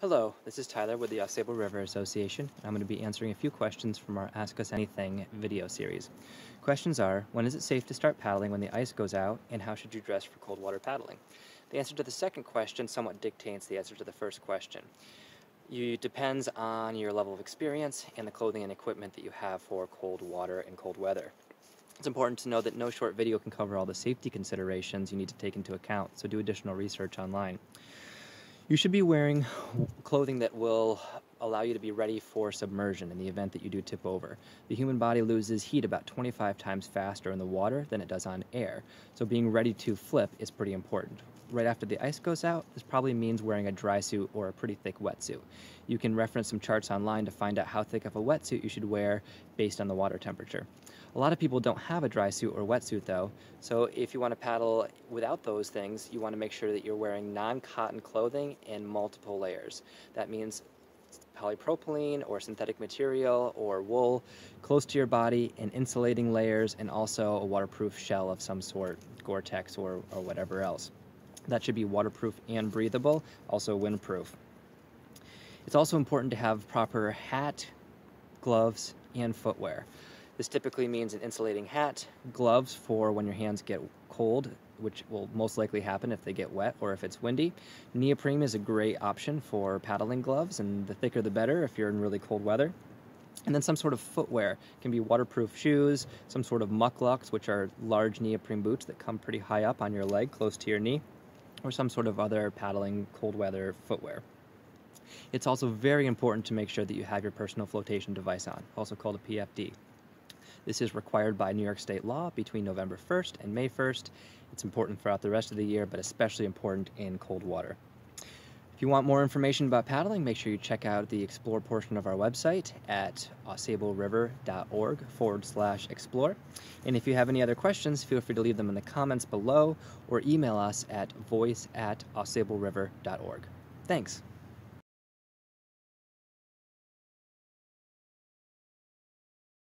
Hello, this is Tyler with the Ausable River Association. I'm going to be answering a few questions from our Ask Us Anything video series. Questions are, when is it safe to start paddling when the ice goes out, and how should you dress for cold water paddling? The answer to the second question somewhat dictates the answer to the first question. It depends on your level of experience and the clothing and equipment that you have for cold water and cold weather. It's important to know that no short video can cover all the safety considerations you need to take into account, so do additional research online. You should be wearing clothing that will allow you to be ready for submersion in the event that you do tip over. The human body loses heat about 25 times faster in the water than it does on air, so being ready to flip is pretty important. Right after the ice goes out, this probably means wearing a dry suit or a pretty thick wetsuit. You can reference some charts online to find out how thick of a wetsuit you should wear based on the water temperature. A lot of people don't have a dry suit or wetsuit though, so if you want to paddle without those things, you want to make sure that you're wearing non-cotton clothing in multiple layers. That means polypropylene or synthetic material or wool close to your body in insulating layers, and also a waterproof shell of some sort, Gore-Tex or whatever else. That should be waterproof and breathable, also windproof. It's also important to have proper hat, gloves, and footwear. This typically means an insulating hat, gloves for when your hands get cold, which will most likely happen if they get wet or if it's windy. Neoprene is a great option for paddling gloves, and the thicker the better if you're in really cold weather. And then some sort of footwear. It can be waterproof shoes, some sort of mucklucks, which are large neoprene boots that come pretty high up on your leg, close to your knee, or some sort of other paddling cold weather footwear. It's also very important to make sure that you have your personal flotation device on, also called a PFD. This is required by New York State law between November 1st and May 1st. It's important throughout the rest of the year, but especially important in cold water. If you want more information about paddling, make sure you check out the Explore portion of our website at ausableriver.org/explore. And if you have any other questions, feel free to leave them in the comments below or email us at voice@ausableriver.org. Thanks.